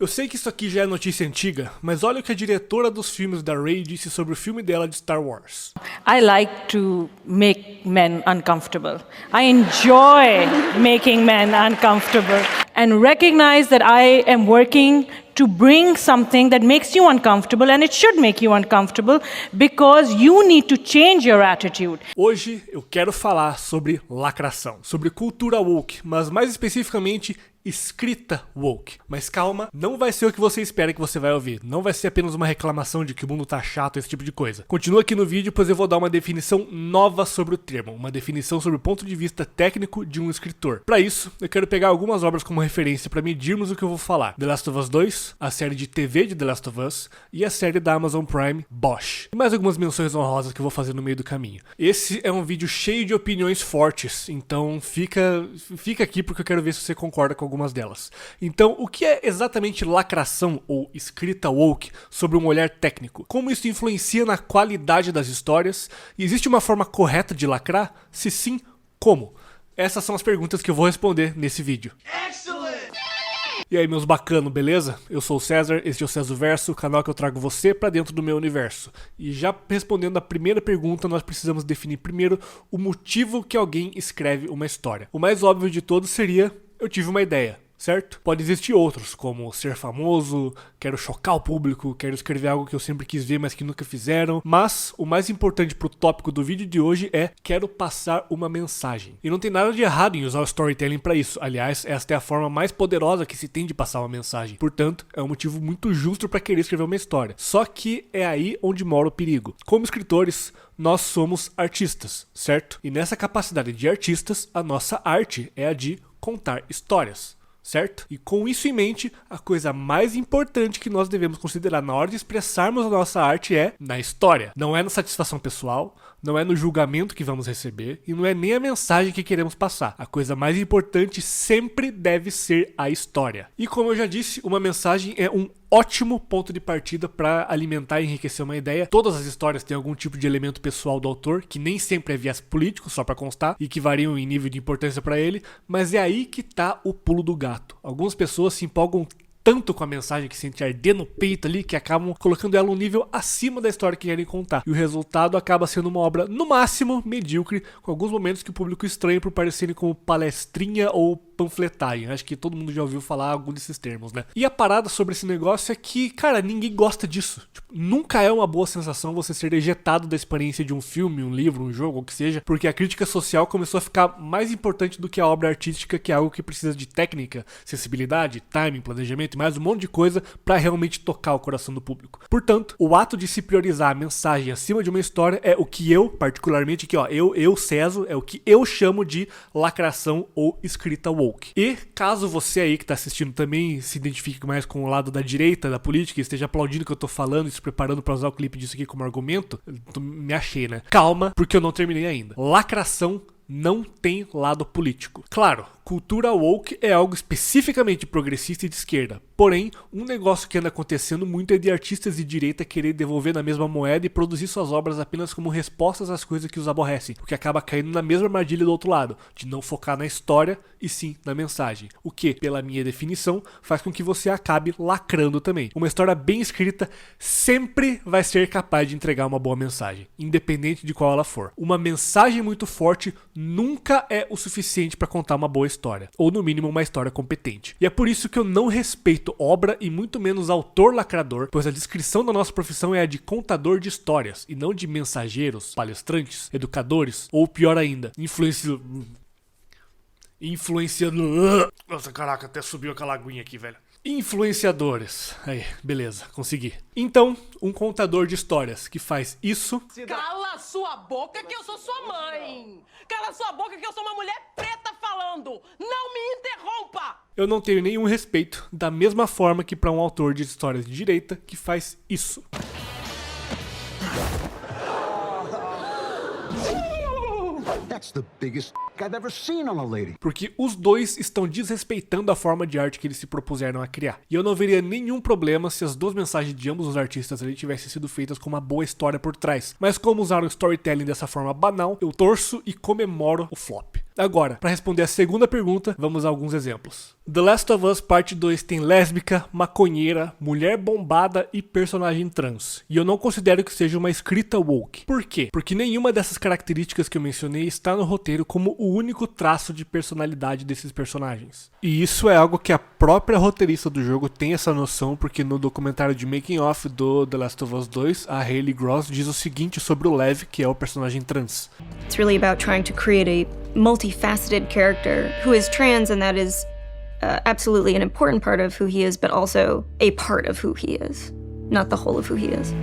Eu sei que isso aqui já é notícia antiga, mas olha o que a diretora dos filmes da Rey disse sobre o filme dela de Star Wars. I like to make men uncomfortable. I enjoy making men uncomfortable and recognize that I am working to bring something that makes you uncomfortable, and it should make you uncomfortable because you need to change your attitude. Hoje eu quero falar sobre lacração, sobre cultura woke, mas mais especificamente escrita woke. Mas calma, não vai ser o que você espera que você vai ouvir. Não vai ser apenas uma reclamação de que o mundo tá chato, esse tipo de coisa. Continua aqui no vídeo, pois eu vou dar uma definição nova sobre o termo. Uma definição sobre o ponto de vista técnico de um escritor. Para isso, eu quero pegar algumas obras como referência para medirmos o que eu vou falar. The Last of Us 2, a série de TV de The Last of Us e a série da Amazon Prime, Bosch. E mais algumas menções honrosas que eu vou fazer no meio do caminho. Esse é um vídeo cheio de opiniões fortes, então fica aqui porque eu quero ver se você concorda com algumas delas. Então, o que é exatamente lacração ou escrita woke sobre um olhar técnico? Como isso influencia na qualidade das histórias? E existe uma forma correta de lacrar? Se sim, como? Essas são as perguntas que eu vou responder nesse vídeo. E aí, meus bacanos, beleza? Eu sou o César, este é o César Verso, o canal que eu trago você pra dentro do meu universo. E já respondendo a primeira pergunta, nós precisamos definir primeiro o motivo que alguém escreve uma história. O mais óbvio de todos seria: eu tive uma ideia. Certo? Pode existir outros, como ser famoso, quero chocar o público, quero escrever algo que eu sempre quis ver, mas que nunca fizeram. Mas o mais importante pro tópico do vídeo de hoje é: quero passar uma mensagem. E não tem nada de errado em usar o storytelling para isso. Aliás, esta é a forma mais poderosa que se tem de passar uma mensagem. Portanto, é um motivo muito justo para querer escrever uma história. Só que é aí onde mora o perigo. Como escritores, nós somos artistas, certo? E nessa capacidade de artistas, a nossa arte é a de contar histórias. Certo? E com isso em mente, a coisa mais importante que nós devemos considerar na hora de expressarmos a nossa arte é na história. Não é na satisfação pessoal, não é no julgamento que vamos receber e não é nem a mensagem que queremos passar. A coisa mais importante sempre deve ser a história. E como eu já disse, uma mensagem é um ótimo ponto de partida para alimentar e enriquecer uma ideia. Todas as histórias têm algum tipo de elemento pessoal do autor, que nem sempre é viés político, só para constar, e que variam em nível de importância para ele, mas é aí que tá o pulo do gato. Algumas pessoas se empolgam tanto com a mensagem que sente arder no peito ali, que acabam colocando ela um nível acima da história que querem contar. E o resultado acaba sendo uma obra, no máximo, medíocre, com alguns momentos que o público estranha por parecerem como palestrinha ou panfletagem. Acho que todo mundo já ouviu falar algum desses termos, né? E a parada sobre esse negócio é que, cara, ninguém gosta disso. Tipo, nunca é uma boa sensação você ser ejetado da experiência de um filme, um livro, um jogo, o que seja, porque a crítica social começou a ficar mais importante do que a obra artística, que é algo que precisa de técnica, sensibilidade, timing, planejamento e mais um monte de coisa pra realmente tocar o coração do público. Portanto, o ato de se priorizar a mensagem acima de uma história é o que eu, particularmente aqui, ó, eu César, é o que eu chamo de lacração ou escrita woke. E caso você aí que tá assistindo também se identifique mais com o lado da direita da política e esteja aplaudindo o que eu tô falando e se preparando pra usar o clipe disso aqui como argumento, me achei, né? Calma, porque eu não terminei ainda. Lacração não tem lado político. Claro, cultura woke é algo especificamente progressista e de esquerda. Porém, um negócio que anda acontecendo muito é de artistas de direita querer devolver na mesma moeda e produzir suas obras apenas como respostas às coisas que os aborrecem, o que acaba caindo na mesma armadilha do outro lado, de não focar na história e sim na mensagem. O que, pela minha definição, faz com que você acabe lacrando também. Uma história bem escrita sempre vai ser capaz de entregar uma boa mensagem, independente de qual ela for. Uma mensagem muito forte nunca é o suficiente para contar uma boa história, ou no mínimo uma história competente. E é por isso que eu não respeito obra e muito menos autor lacrador, pois a descrição da nossa profissão é a de contador de histórias e não de mensageiros, palestrantes, educadores ou pior ainda, influenciando. Nossa, caraca, até subiu aquela aguinha aqui, velho. Influenciadores. Aí, beleza, consegui. Então, um contador de histórias que faz isso... Cala sua boca que eu sou sua mãe! Cala sua boca que eu sou uma mulher preta falando! Não me interrompa! Eu não tenho nenhum respeito, da mesma forma que para um autor de histórias de direita que faz isso. That's the biggest I've ever seen on a lady. Porque os dois estão desrespeitando a forma de arte que eles se propuseram a criar. E eu não veria nenhum problema se as duas mensagens de ambos os artistas ali tivessem sido feitas com uma boa história por trás. Mas como usaram o storytelling dessa forma banal, eu torço e comemoro o flop. Agora, para responder a segunda pergunta, vamos a alguns exemplos. The Last of Us Parte 2 tem lésbica, maconheira, mulher bombada e personagem trans. E eu não considero que seja uma escrita woke. Por quê? Porque nenhuma dessas características que eu mencionei está no roteiro como o único traço de personalidade desses personagens. E isso é algo que a própria roteirista do jogo tem essa noção, porque no documentário de Making Of do The Last of Us 2, a Hayley Gross diz o seguinte sobre o Lev, que é o personagem trans. It's really about trying to create a multifaceted character who is trans, and that is absolutely an important part of who he is, but also a part of who he is, not the whole of who he is.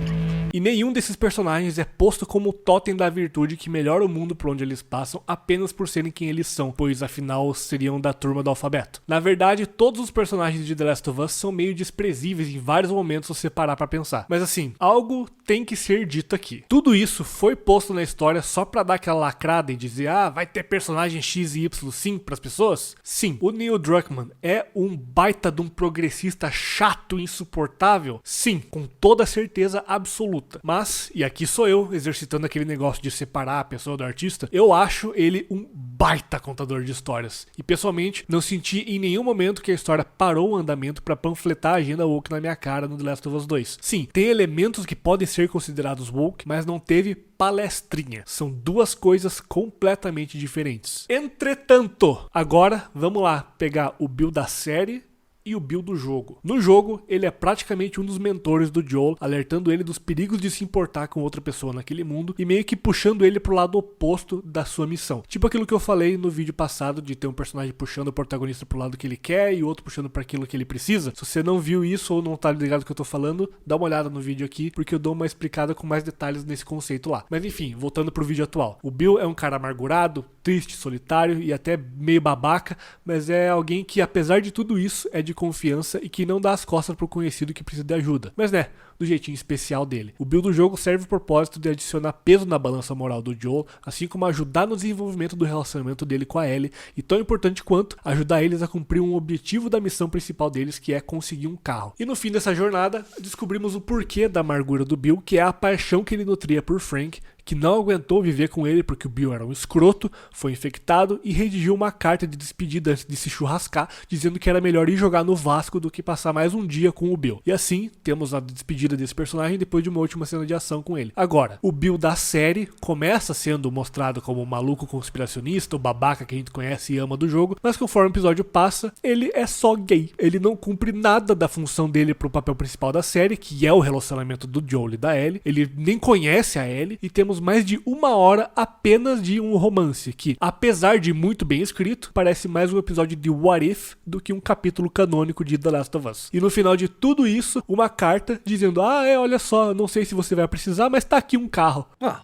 E nenhum desses personagens é posto como o totem da virtude que melhora o mundo por onde eles passam apenas por serem quem eles são, pois afinal seriam da turma do alfabeto. Na verdade, todos os personagens de The Last of Us são meio desprezíveis em vários momentos se você parar pra pensar. Mas assim, algo tem que ser dito aqui. Tudo isso foi posto na história só pra dar aquela lacrada e dizer, vai ter personagem X e Y sim pras pessoas? Sim. O Neil Druckmann é um baita de um progressista chato e insuportável? Sim, com toda certeza absoluta. Mas, e aqui sou eu exercitando aquele negócio de separar a pessoa do artista, eu acho ele um baita contador de histórias. E pessoalmente, não senti em nenhum momento que a história parou o andamento pra panfletar a agenda woke na minha cara no The Last of Us 2. Sim, tem elementos que podem ser considerados woke, mas não teve palestrinha. São duas coisas completamente diferentes. Entretanto, agora vamos lá pegar o Bill da série e o Bill do jogo. No jogo, ele é praticamente um dos mentores do Joel, alertando ele dos perigos de se importar com outra pessoa naquele mundo e meio que puxando ele pro lado oposto da sua missão. Tipo aquilo que eu falei no vídeo passado de ter um personagem puxando o protagonista pro lado que ele quer e outro puxando para aquilo que ele precisa. Se você não viu isso ou não tá ligado no que eu tô falando, dá uma olhada no vídeo aqui, porque eu dou uma explicada com mais detalhes nesse conceito lá. Mas enfim, voltando pro vídeo atual. O Bill é um cara amargurado, triste, solitário e até meio babaca, mas é alguém que, apesar de tudo isso, é de confiança e que não dá as costas pro conhecido que precisa de ajuda. Mas né, do jeitinho especial dele. O Bill do jogo serve o propósito de adicionar peso na balança moral do Joel, assim como ajudar no desenvolvimento do relacionamento dele com a Ellie, e tão importante quanto ajudar eles a cumprir um objetivo da missão principal deles, que é conseguir um carro. E no fim dessa jornada, descobrimos o porquê da amargura do Bill, que é a paixão que ele nutria por Frank, que não aguentou viver com ele porque o Bill era um escroto, foi infectado e redigiu uma carta de despedida antes de se churrascar, dizendo que era melhor ir jogar no Vasco do que passar mais um dia com o Bill. E assim, temos a despedida desse personagem depois de uma última cena de ação com ele. Agora, o Bill da série começa sendo mostrado como um maluco conspiracionista, o babaca que a gente conhece e ama do jogo, mas conforme o episódio passa, ele é só gay. Ele não cumpre nada da função dele pro papel principal da série, que é o relacionamento do Joel e da Ellie. Ele nem conhece a Ellie e temos mais de 1 hora apenas de um romance que, apesar de muito bem escrito, parece mais um episódio de What If do que um capítulo canônico de The Last of Us. E no final de tudo isso, uma carta dizendo, olha só, não sei se você vai precisar, mas tá aqui um carro. Well,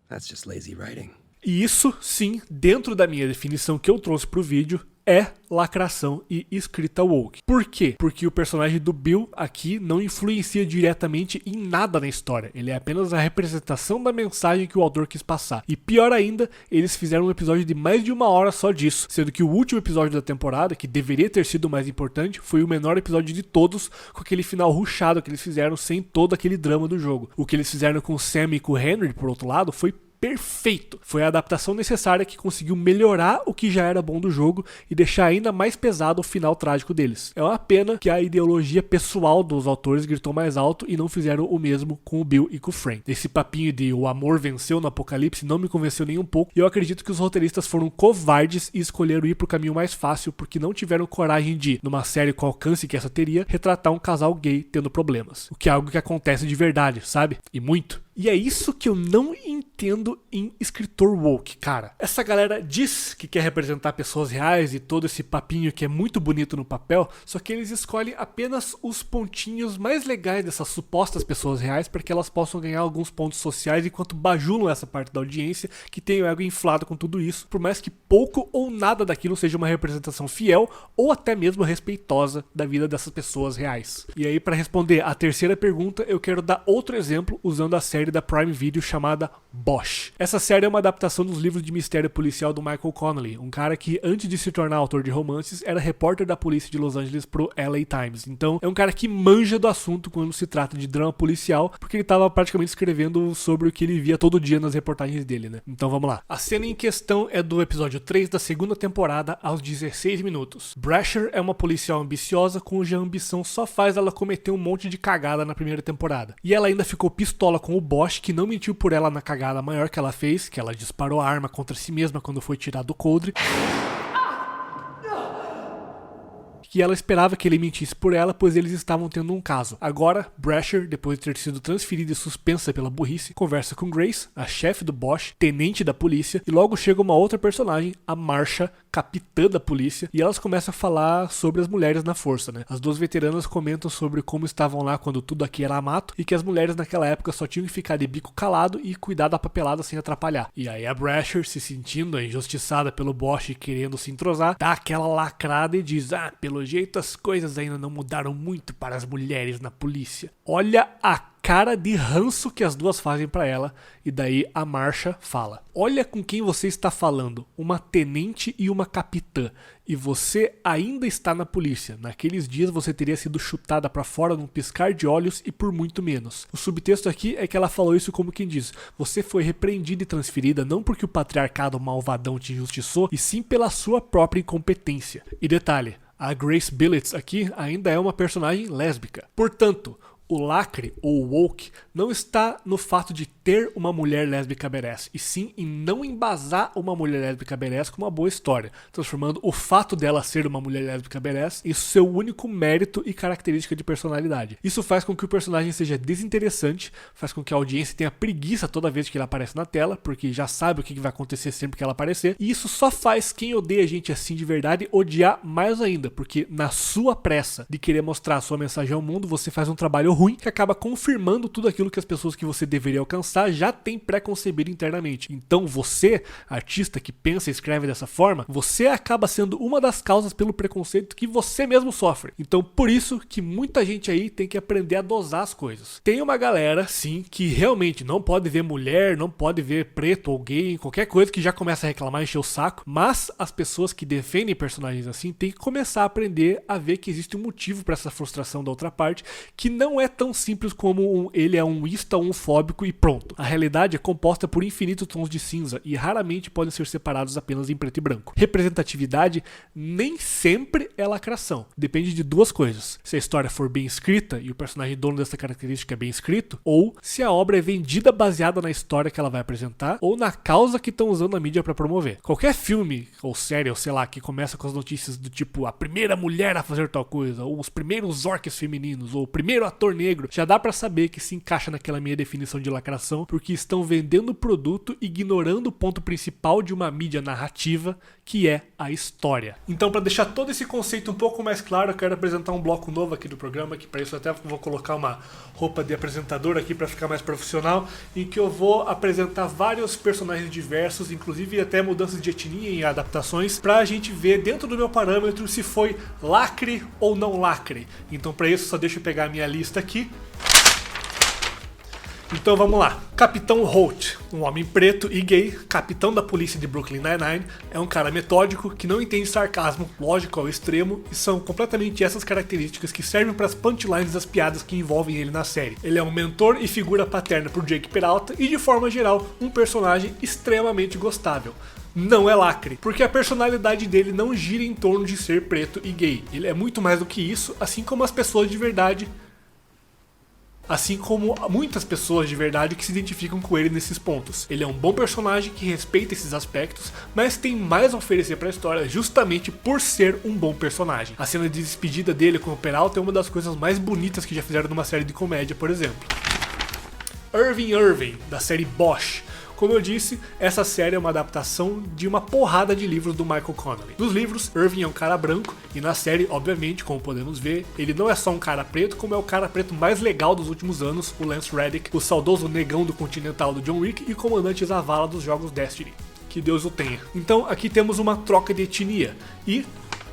that's just lazy writing. E isso, sim, dentro da minha definição que eu trouxe pro vídeo, é lacração e escrita woke. Por quê? Porque o personagem do Bill aqui não influencia diretamente em nada na história. Ele é apenas a representação da mensagem que o autor quis passar. E pior ainda, eles fizeram um episódio de mais de 1 hora só disso, sendo que o último episódio da temporada, que deveria ter sido o mais importante, foi o menor episódio de todos, com aquele final rushado que eles fizeram sem todo aquele drama do jogo. O que eles fizeram com o Sam e com o Henry, por outro lado, foi perfeito. Foi a adaptação necessária que conseguiu melhorar o que já era bom do jogo e deixar ainda mais pesado o final trágico deles. É uma pena que a ideologia pessoal dos autores gritou mais alto e não fizeram o mesmo com o Bill e com o Frank. Esse papinho de o amor venceu no apocalipse não me convenceu nem um pouco, e eu acredito que os roteiristas foram covardes e escolheram ir pro caminho mais fácil porque não tiveram coragem de, numa série com o alcance que essa teria, retratar um casal gay tendo problemas. O que é algo que acontece de verdade, sabe? E muito. E é isso que eu não entendo em escritor woke, cara. Essa galera diz que quer representar pessoas reais e todo esse papinho que é muito bonito no papel, só que eles escolhem apenas os pontinhos mais legais dessas supostas pessoas reais para que elas possam ganhar alguns pontos sociais enquanto bajulam essa parte da audiência que tem o ego inflado com tudo isso, por mais que pouco ou nada daquilo seja uma representação fiel ou até mesmo respeitosa da vida dessas pessoas reais. E aí, para responder a terceira pergunta, eu quero dar outro exemplo usando a série série da Prime Video chamada Bosch. Essa série é uma adaptação dos livros de mistério policial do Michael Connelly, um cara que antes de se tornar autor de romances era repórter da polícia de Los Angeles pro LA Times. Então é um cara que manja do assunto quando se trata de drama policial, porque ele estava praticamente escrevendo sobre o que ele via todo dia nas reportagens dele, né? Então vamos lá. A cena em questão é do episódio 3 da segunda temporada, aos 16 minutos. Brasher é uma policial ambiciosa cuja ambição só faz ela cometer um monte de cagada na primeira temporada. E ela ainda ficou pistola com o Bosch, que não mentiu por ela na cagada maior que ela fez, que ela disparou a arma contra si mesma quando foi tirada do coldre. Que ela esperava que ele mentisse por ela, pois eles estavam tendo um caso. Agora, Brasher, depois de ter sido transferida e suspensa pela burrice, conversa com Grace, a chefe do Bosch, tenente da polícia, e logo chega uma outra personagem, a Marsha, capitã da polícia, e elas começam a falar sobre as mulheres na força, né? As duas veteranas comentam sobre como estavam lá quando tudo aqui era mato, e que as mulheres naquela época só tinham que ficar de bico calado e cuidar da papelada sem atrapalhar. E aí a Brasher, se sentindo injustiçada pelo Bosch e querendo se entrosar, dá aquela lacrada e diz: pelo jeito as coisas ainda não mudaram muito para as mulheres na polícia. Olha a cara de ranço que as duas fazem pra ela, e daí a Marsha fala: olha com quem você está falando, uma tenente e uma capitã, e você ainda está na polícia. Naqueles dias você teria sido chutada pra fora num piscar de olhos e por muito menos. O subtexto aqui é que ela falou isso como quem diz: você foi repreendida e transferida não porque o patriarcado malvadão te injustiçou, e sim pela sua própria incompetência. E detalhe, a Grace Billets aqui ainda é uma personagem lésbica. Portanto, o lacre, ou woke, não está no fato de ter uma mulher lésbica badass, e sim em não embasar uma mulher lésbica badass com uma boa história, transformando o fato dela ser uma mulher lésbica badass em seu único mérito e característica de personalidade. Isso faz com que o personagem seja desinteressante, faz com que a audiência tenha preguiça toda vez que ele aparece na tela, porque já sabe o que vai acontecer sempre que ela aparecer, e isso só faz quem odeia gente assim de verdade odiar mais ainda, porque na sua pressa de querer mostrar a sua mensagem ao mundo, você faz um trabalho ruim que acaba confirmando tudo aquilo que as pessoas que você deveria alcançar já têm pré-concebido internamente. Então você, artista que pensa e escreve dessa forma, você acaba sendo uma das causas pelo preconceito que você mesmo sofre. Então por isso que muita gente aí tem que aprender a dosar as coisas. Tem uma galera, sim, que realmente não pode ver mulher, não pode ver preto ou gay, qualquer coisa, que já começa a reclamar e encher o saco, mas as pessoas que defendem personagens assim têm que começar a aprender a ver que existe um motivo para essa frustração da outra parte, que não é tão simples como ele é um ista ou um fóbico e pronto. A realidade é composta por infinitos tons de cinza e raramente podem ser separados apenas em preto e branco. Representatividade nem sempre é lacração. Depende de duas coisas: se a história for bem escrita e o personagem dono dessa característica é bem escrito, ou se a obra é vendida baseada na história que ela vai apresentar ou na causa que estão usando a mídia para promover. Qualquer filme ou série, ou sei lá, que começa com as notícias do tipo a primeira mulher a fazer tal coisa, ou os primeiros orcs femininos, ou o primeiro ator negro, já dá pra saber que se encaixa naquela minha definição de lacração, porque estão vendendo o produto ignorando o ponto principal de uma mídia narrativa, que é a história. Então, para deixar todo esse conceito um pouco mais claro, eu quero apresentar um bloco novo aqui do programa, que para isso eu até vou colocar uma roupa de apresentador aqui para ficar mais profissional, em que eu vou apresentar vários personagens diversos, inclusive até mudanças de etnia e adaptações, pra gente ver dentro do meu parâmetro se foi lacre ou não lacre. Então, para isso, só deixa eu pegar a minha lista aqui. Então vamos lá. Capitão Holt, um homem preto e gay, capitão da polícia de Brooklyn Nine-Nine, é um cara metódico que não entende sarcasmo, lógico ao extremo, e são completamente essas características que servem para as punchlines das piadas que envolvem ele na série. Ele é um mentor e figura paterna por Jake Peralta e, de forma geral, um personagem extremamente gostável. Não é lacre, porque a personalidade dele não gira em torno de ser preto e gay. Ele é muito mais do que isso, assim como as pessoas de verdade, assim como muitas pessoas de verdade que se identificam com ele nesses pontos. Ele é um bom personagem que respeita esses aspectos, mas tem mais a oferecer para a história justamente por ser um bom personagem. A cena de despedida dele com o Peralta é uma das coisas mais bonitas que já fizeram numa série de comédia, por exemplo. Irving, da série Bosch. Como eu disse, essa série é uma adaptação de uma porrada de livros do Michael Connelly. Nos livros, Irving é um cara branco, e na série, obviamente, como podemos ver, ele não é só um cara preto, como é o cara preto mais legal dos últimos anos, o Lance Reddick, o saudoso negão do Continental do John Wick e comandante Zavala dos jogos Destiny. Que Deus o tenha. Então, aqui temos uma troca de etnia, e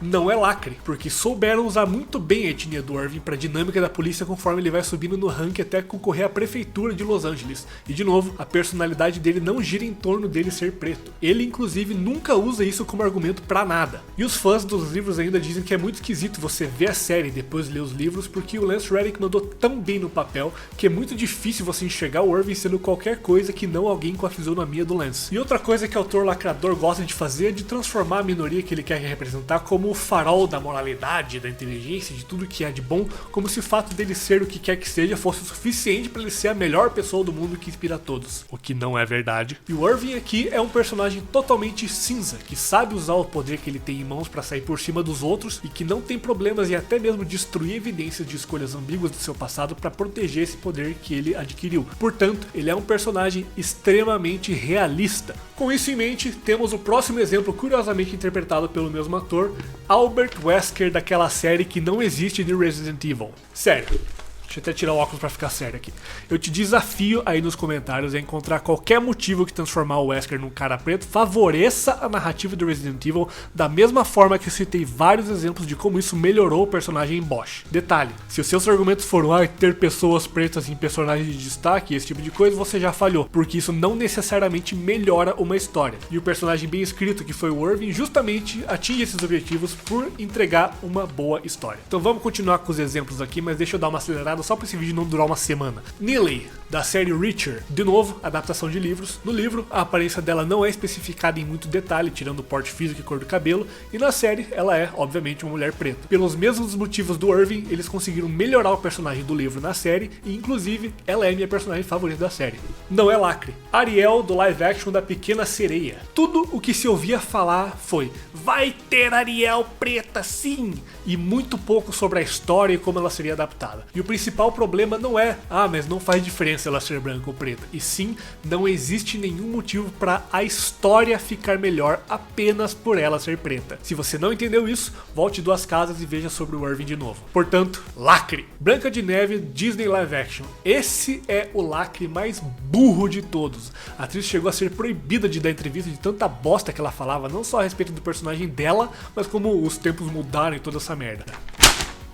não é lacre, porque souberam usar muito bem a etnia do Irving para a dinâmica da polícia conforme ele vai subindo no ranking até concorrer à prefeitura de Los Angeles. E de novo, a personalidade dele não gira em torno dele ser preto. Ele inclusive nunca usa isso como argumento pra nada. E os fãs dos livros ainda dizem que é muito esquisito você ver a série e depois ler os livros, porque o Lance Reddick mandou tão bem no papel que é muito difícil você enxergar o Irving sendo qualquer coisa que não alguém com a fisionomia do Lance. E outra coisa que o autor lacrador gosta de fazer é de transformar a minoria que ele quer representar como o farol da moralidade, da inteligência, de tudo que há de bom, como se o fato dele ser o que quer que seja fosse o suficiente para ele ser a melhor pessoa do mundo que inspira a todos. O que não é verdade. E o Irving aqui é um personagem totalmente cinza, que sabe usar o poder que ele tem em mãos para sair por cima dos outros e que não tem problemas em até mesmo destruir evidências de escolhas ambíguas do seu passado para proteger esse poder que ele adquiriu. Portanto, ele é um personagem extremamente realista. Com isso em mente, temos o próximo exemplo curiosamente interpretado pelo mesmo ator, Albert Wesker, daquela série que não existe de Resident Evil. Sério. Deixa eu até tirar o óculos pra ficar sério aqui. Eu te desafio aí nos comentários a encontrar qualquer motivo que transformar o Wesker num cara preto favoreça a narrativa do Resident Evil, da mesma forma que eu citei vários exemplos de como isso melhorou o personagem em Bosch. Detalhe, se os seus argumentos foram ter pessoas pretas em personagens de destaque, esse tipo de coisa, você já falhou, porque isso não necessariamente melhora uma história. E o personagem bem escrito, que foi o Irving, justamente atinge esses objetivos por entregar uma boa história. Então vamos continuar com os exemplos aqui, mas deixa eu dar uma acelerada só para esse vídeo não durar uma semana. Neely, da série Reacher, de novo, adaptação de livros. No livro, a aparência dela não é especificada em muito detalhe, tirando o porte físico e cor do cabelo, e na série, ela é, obviamente, uma mulher preta. Pelos mesmos motivos do Irving, eles conseguiram melhorar o personagem do livro na série, e inclusive, ela é minha personagem favorita da série. Não é lacre. Ariel, do live action da Pequena Sereia. Tudo o que se ouvia falar foi: vai ter Ariel preta sim! E muito pouco sobre a história e como ela seria adaptada. E o principal problema não é, mas não faz diferença ela ser branca ou preta. E sim, não existe nenhum motivo para a história ficar melhor apenas por ela ser preta. Se você não entendeu isso, volte 2 casas e veja sobre o Irving de novo. Portanto, lacre. Branca de Neve, Disney Live Action. Esse é o lacre mais burro de todos. A atriz chegou a ser proibida de dar entrevista de tanta bosta que ela falava, não só a respeito do personagem dela, mas como os tempos mudaram e toda essa merda.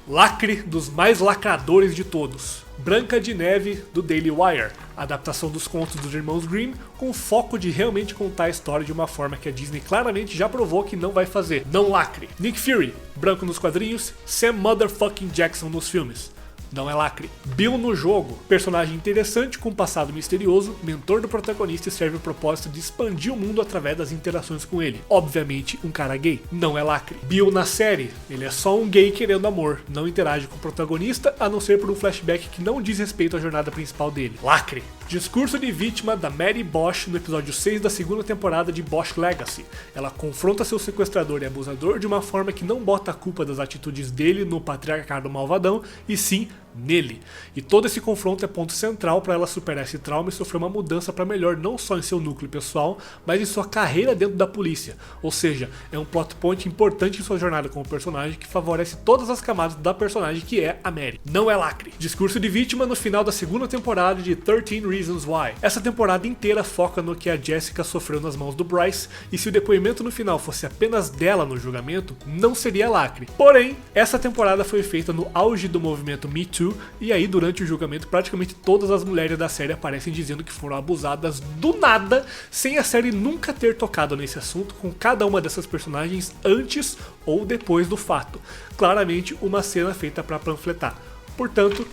Lacre dos mais lacradores de todos. Branca de Neve, do Daily Wire, adaptação dos contos dos irmãos Grimm, com o foco de realmente contar a história de uma forma que a Disney claramente já provou que não vai fazer. Não lacre. Nick Fury, branco nos quadrinhos, Sam Motherfucking Jackson nos filmes. Não é lacre. Bill no jogo, personagem interessante com um passado misterioso, mentor do protagonista e serve o propósito de expandir o mundo através das interações com ele. Obviamente um cara gay. Não é lacre. Bill na série, ele é só um gay querendo amor, não interage com o protagonista a não ser por um flashback que não diz respeito à jornada principal dele. Lacre. Discurso de vítima da Mary Bosch no episódio 6 da 2ª temporada de Bosch Legacy. Ela confronta seu sequestrador e abusador de uma forma que não bota a culpa das atitudes dele no patriarcado malvadão, e sim nele. E todo esse confronto é ponto central para ela superar esse trauma e sofrer uma mudança para melhor, não só em seu núcleo pessoal, mas em sua carreira dentro da polícia. Ou seja, é um plot point importante em sua jornada como personagem que favorece todas as camadas da personagem que é a Mary. Não é lacre. Discurso de vítima no final da 2ª temporada de 13 Reasons Why. Essa temporada inteira foca no que a Jessica sofreu nas mãos do Bryce, e se o depoimento no final fosse apenas dela no julgamento, não seria lacre. Porém, essa temporada foi feita no auge do movimento Me Too, e aí durante o julgamento praticamente todas as mulheres da série aparecem dizendo que foram abusadas do nada, sem a série nunca ter tocado nesse assunto com cada uma dessas personagens antes ou depois do fato. Claramente uma cena feita para panfletar. Portanto,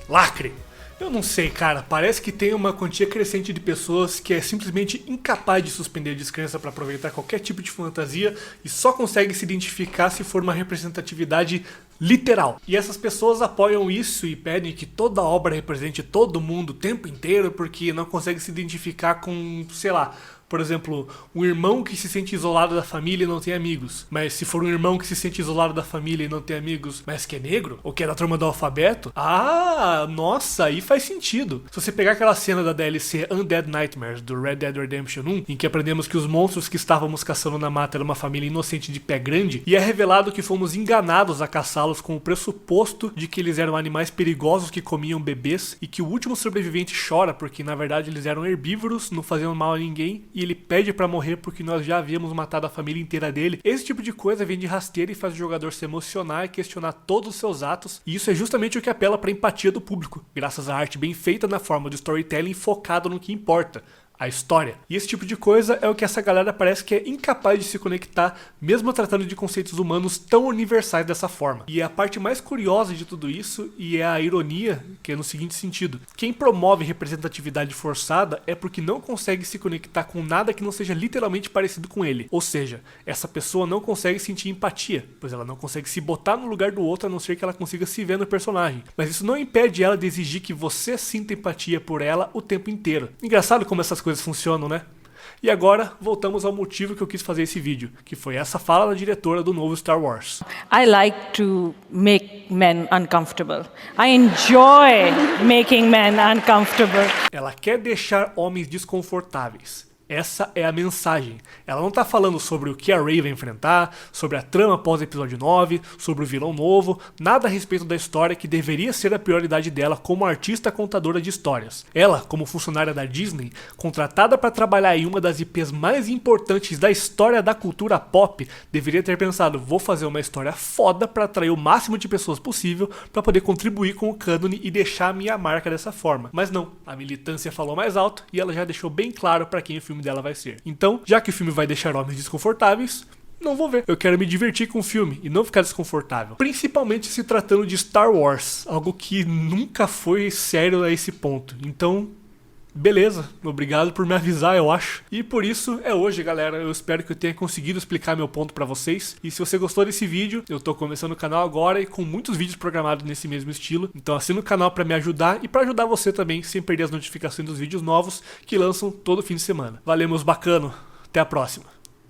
lacre. Eu não sei, cara, parece que tem uma quantia crescente de pessoas que é simplesmente incapaz de suspender a descrença para aproveitar qualquer tipo de fantasia e só consegue se identificar se for uma representatividade literal. E essas pessoas apoiam isso e pedem que toda obra represente todo mundo o tempo inteiro porque não consegue se identificar com, sei lá, por exemplo, um irmão que se sente isolado da família e não tem amigos. Mas se for um irmão que se sente isolado da família e não tem amigos, mas que é negro, ou que é da turma do alfabeto, nossa, aí faz sentido. Se você pegar aquela cena da DLC Undead Nightmares, do Red Dead Redemption 1, em que aprendemos que os monstros que estávamos caçando na mata era uma família inocente de pé grande, e é revelado que fomos enganados a caçá-los com o pressuposto de que eles eram animais perigosos que comiam bebês, e que o último sobrevivente chora porque na verdade eles eram herbívoros, não faziam mal a ninguém, e ele pede pra morrer porque nós já havíamos matado a família inteira dele. Esse tipo de coisa vem de rasteira e faz o jogador se emocionar e questionar todos os seus atos, e isso é justamente o que apela pra empatia do público, graças à arte bem feita na forma de storytelling focado no que importa, a história. E esse tipo de coisa é o que essa galera parece que é incapaz de se conectar, mesmo tratando de conceitos humanos tão universais dessa forma. E a parte mais curiosa de tudo isso, e é a ironia, que é no seguinte sentido: quem promove representatividade forçada é porque não consegue se conectar com nada que não seja literalmente parecido com ele. Ou seja, essa pessoa não consegue sentir empatia, pois ela não consegue se botar no lugar do outro a não ser que ela consiga se ver no personagem. Mas isso não impede ela de exigir que você sinta empatia por ela o tempo inteiro. Engraçado como essas coisas funcionam, né? E agora, voltamos ao motivo que eu quis fazer esse vídeo, que foi essa fala da diretora do novo Star Wars. I like to make men uncomfortable. I enjoy making men uncomfortable. Ela quer deixar homens desconfortáveis. Essa é a mensagem. Ela não tá falando sobre o que a Rey vai enfrentar, sobre a trama após o episódio 9, sobre o vilão novo, nada a respeito da história que deveria ser a prioridade dela como artista contadora de histórias. Ela, como funcionária da Disney, contratada para trabalhar em uma das IPs mais importantes da história da cultura pop, deveria ter pensado: vou fazer uma história foda para atrair o máximo de pessoas possível para poder contribuir com o cânone e deixar a minha marca dessa forma. Mas não, a militância falou mais alto e ela já deixou bem claro para quem o filme dela vai ser. Então, já que o filme vai deixar homens desconfortáveis, não vou ver. Eu quero me divertir com o filme e não ficar desconfortável. Principalmente se tratando de Star Wars, algo que nunca foi sério a esse ponto. Então, beleza, obrigado por me avisar, eu acho. E por isso é hoje, galera. Eu espero que eu tenha conseguido explicar meu ponto pra vocês. E se você gostou desse vídeo, eu tô começando o canal agora e com muitos vídeos programados nesse mesmo estilo. Então assina o canal pra me ajudar e pra ajudar você também, sem perder as notificações dos vídeos novos que lançam todo fim de semana. Valeu, meus bacanos. Até a próxima.